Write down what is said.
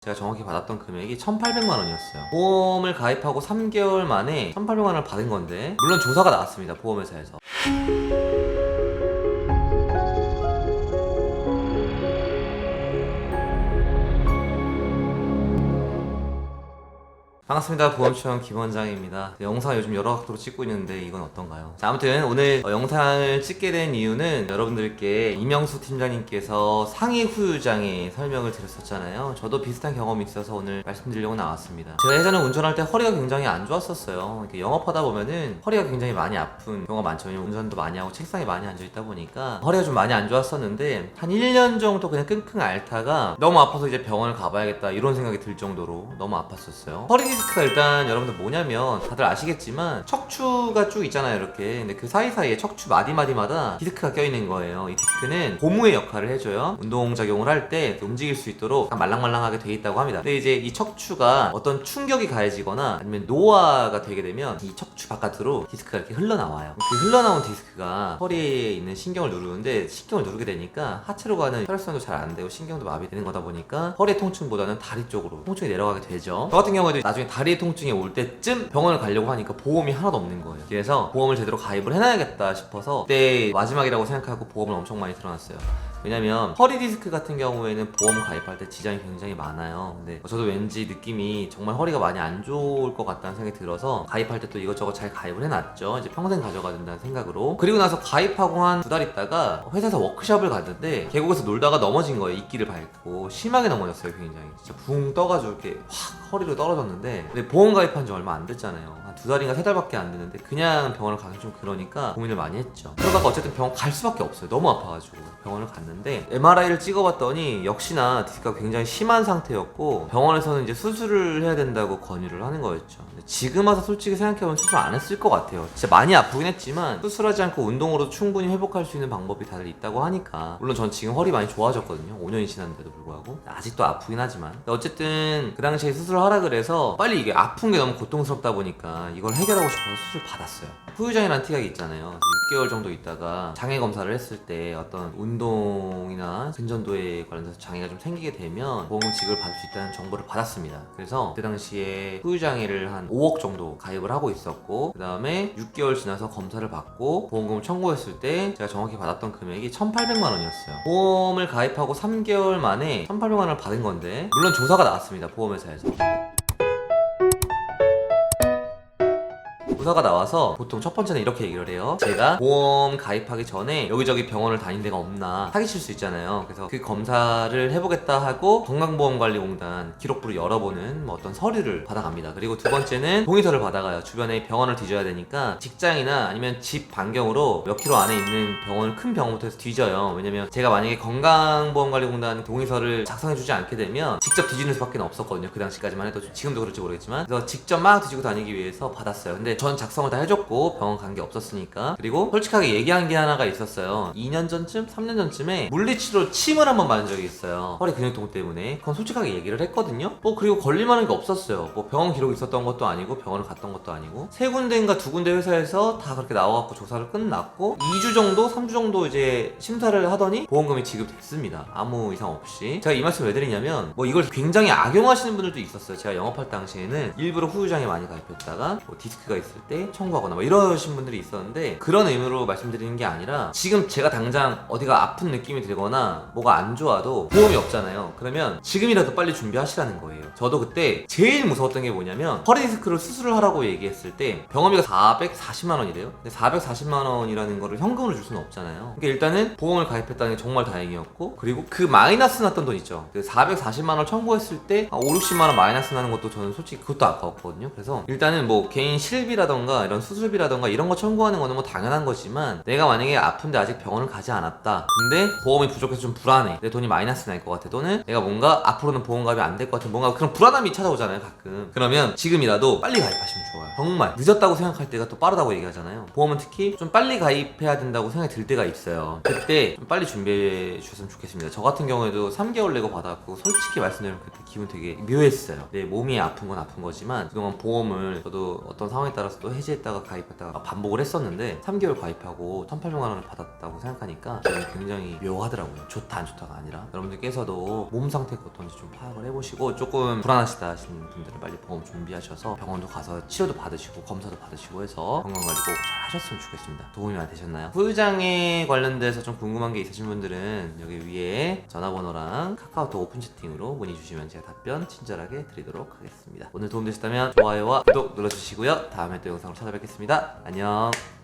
제가 정확히 받았던 금액이 1,800만 원이었어요. 보험을 가입하고 3개월 만에 1,800만 원을 받은 건데, 물론 조사가 나왔습니다, 보험회사에서. 반갑습니다. 보험처형 김원장입니다. 영상 요즘 여러 각도로 찍고 있는데 이건 어떤가요? 자, 아무튼 오늘 영상을 찍게 된 이유는 여러분들께 이명수 팀장님께서 상해 후유장애 설명을 드렸었잖아요. 저도 비슷한 경험이 있어서 오늘 말씀드리려고 나왔습니다. 제가 예전에 운전할 때 허리가 굉장히 안 좋았었어요. 이렇게 영업하다 보면은 허리가 굉장히 많이 아픈 경우가 많죠. 왜냐면 운전도 많이 하고 책상에 많이 앉아있다 보니까 허리가 좀 많이 안 좋았었는데, 한 1년 정도 그냥 끙끙 앓다가 너무 아파서 이제 병원을 가봐야겠다 이런 생각이 들 정도로 너무 아팠었어요. 허리 디스크가 일단 여러분들 뭐냐면, 다들 아시겠지만 척추가 쭉 있잖아요, 이렇게. 근데 그 사이사이에 척추 마디마디마다 디스크가 껴있는 거예요. 이 디스크는 고무의 역할을 해줘요. 운동작용을 할 때 움직일 수 있도록 말랑말랑하게 돼 있다고 합니다. 근데 이제 이 척추가 어떤 충격이 가해지거나 아니면 노화가 되게 되면 이 척추 바깥으로 디스크가 이렇게 흘러나와요. 그 흘러나온 디스크가 허리에 있는 신경을 누르는데, 신경을 누르게 되니까 하체로 가는 혈액순환도 잘 안 되고 신경도 마비되는 거다 보니까 허리 통증보다는 다리 쪽으로 통증이 내려가게 되죠. 저 같은 경우에도 나중에 다리 통증이 올 때쯤 병원을 가려고 하니까 보험이 하나도 없는 거예요. 그래서 보험을 제대로 가입을 해놔야겠다 싶어서 그때 마지막이라고 생각하고 보험을 엄청 많이 들어놨어요. 왜냐면 허리 디스크 같은 경우에는 보험 가입할 때 지장이 굉장히 많아요. 근데 저도 왠지 느낌이 정말 허리가 많이 안 좋을 것 같다는 생각이 들어서 가입할 때 또 이것저것 잘 가입을 해놨죠. 이제 평생 가져가야 된다는 생각으로. 그리고 나서 가입하고 한 2달 있다가 회사에서 워크숍을 갔는데, 계곡에서 놀다가 넘어진 거예요. 이끼를 밟고 심하게 넘어졌어요. 굉장히 진짜 붕 떠가지고 이렇게 확 허리로 떨어졌는데, 근데 보험 가입한 지 얼마 안 됐잖아요. 한 2달인가 3달밖에 안 됐는데 그냥 병원을 가기 좀 그러니까 고민을 많이 했죠. 그러다가 어쨌든 병원 갈 수밖에 없어요. 너무 아파가지고 병원을 갔는데, MRI를 찍어봤더니 역시나 디스크가 굉장히 심한 상태였고, 병원에서는 이제 수술을 해야 된다고 권유를 하는 거였죠. 근데 지금 와서 솔직히 생각해보면 수술 안 했을 것 같아요. 진짜 많이 아프긴 했지만 수술하지 않고 운동으로 충분히 회복할 수 있는 방법이 다들 있다고 하니까. 물론 전 지금 허리 많이 좋아졌거든요. 5년이 지났는데도 불구하고 아직도 아프긴 하지만. 어쨌든 그 당시에 수술을 하라 그래서, 빨리 이게 아픈 게 너무 고통스럽다 보니까 이걸 해결하고 싶어서 수술 받았어요. 후유장애라는 티약이 있잖아요. 6개월 정도 있다가 장애 검사를 했을 때 어떤 운동이나 근전도에 관련해서 장애가 좀 생기게 되면 보험금 지급을 받을 수 있다는 정보를 받았습니다. 그래서 그 당시에 후유장애를 한 5억 정도 가입을 하고 있었고, 그 다음에 6개월 지나서 검사를 받고 보험금을 청구했을 때 제가 정확히 받았던 금액이 1,800만 원이었어요. 보험을 가입하고 3개월 만에 1,800만 원을 받은 건데, 물론 조사가 나왔습니다, 보험회사에서. 조사가 나와서 보통 첫 번째는 이렇게 얘기를 해요. 제가 보험 가입하기 전에 여기저기 병원을 다닌 데가 없나 사기칠 수 있잖아요. 그래서 그 검사를 해보겠다 하고 건강보험관리공단 기록부를 열어보는 어떤 서류를 받아갑니다. 그리고 두 번째는 동의서를 받아가요. 주변에 병원을 뒤져야 되니까 직장이나 아니면 집 반경으로 몇 킬로 안에 있는 병원을, 큰 병원부터 해서 뒤져요. 왜냐면 제가 만약에 건강보험관리공단 동의서를 작성해주지 않게 되면 직접 뒤지는 수밖에 없었거든요. 그 당시까지만 해도. 지금도 그럴지 모르겠지만. 그래서 직접 막 뒤지고 다니기 위해서 받았어요. 근데 전 작성을 다 해줬고 병원 간 게 없었으니까. 그리고 솔직하게 얘기한 게 하나가 있었어요. 2년 전쯤? 3년 전쯤에 물리치료 침을 한번 맞은 적이 있어요. 허리 근육통 때문에. 그건 솔직하게 얘기를 했거든요. 그리고 걸릴만한 게 없었어요. 병원 기록이 있었던 것도 아니고 병원을 갔던 것도 아니고. 3군데인가 2군데 회사에서 다 그렇게 나와갖고 조사를 끝났고 2주 정도? 3주 정도 이제 심사를 하더니 보험금이 지급됐습니다. 아무 이상 없이. 제가 이 말씀 왜 드리냐면, 이걸 굉장히 악용하시는 분들도 있었어요. 제가 영업할 당시에는 일부러 후유장애 많이 가입했다가 디스크가 있을 때 청구하거나 이러신 분들이 있었는데, 그런 의미로 말씀드리는 게 아니라, 지금 제가 당장 어디가 아픈 느낌이 들거나 뭐가 안 좋아도 보험이 없잖아요. 그러면 지금이라도 빨리 준비하시라는 거예요. 저도 그때 제일 무서웠던 게 뭐냐면, 허리 디스크를 수술을 하라고 얘기했을 때 병원비가 440만 원이래요. 근데 440만 원이라는 거를 현금으로 줄 수는 없잖아요. 그러니까 일단은 보험을 가입했다는 게 정말 다행이었고, 그리고 그 마이너스 났던 돈 있죠. 그 440만 원 청구했을 때 5, 60만 원 마이너스 나는 것도 저는 솔직히 그것도 아까웠거든요. 그래서 일단은 개인 실비라던가 이런 수술비라던가 이런 거 청구하는 거는 당연한 거지만, 내가 만약에 아픈데 아직 병원을 가지 않았다. 근데 보험이 부족해서 좀 불안해. 내 돈이 마이너스 날 것 같아. 또는 내가 뭔가 앞으로는 보험 가입이 안 될 것 같은 뭔가 그런 불안함이 찾아오잖아요, 가끔. 그러면 지금이라도 빨리 가입하시면 좋아요. 정말 늦었다고 생각할 때가 또 빠르다고 얘기하잖아요. 보험은 특히 좀 빨리 가입해야 된다고 생각이 들 때가 있어요. 그때 좀 빨리 준비해 주셨으면 좋겠습니다. 저 같은 경우에도 3개월 내고 받았고, 솔직히 말씀드리면 그때 기분 되게 묘했어요. 내 몸이 아픈 건 아픈 거지만 그동안 보험을 저도 어떤 상황에 따라서 저도 해지했다가 가입했다가 반복을 했었는데 3개월 가입하고 1,800만 원을 받았다고 생각하니까 저는 굉장히 묘하더라고요. 좋다 안 좋다가 아니라 여러분들께서도 몸 상태가 어떤지 좀 파악을 해보시고 조금 불안하시다 하시는 분들은 빨리 보험 준비하셔서 병원도 가서 치료도 받으시고 검사도 받으시고 해서 건강관리 꼭 잘 하셨으면 좋겠습니다. 도움이 많이 되셨나요? 후유장애 관련돼서 좀 궁금한 게 있으신 분들은 여기 위에 전화번호랑 카카오톡 오픈 채팅으로 문의 주시면 제가 답변 친절하게 드리도록 하겠습니다. 오늘 도움되셨다면 좋아요와 구독 눌러주시고요. 다음에 또 영상으로 찾아뵙겠습니다. 안녕.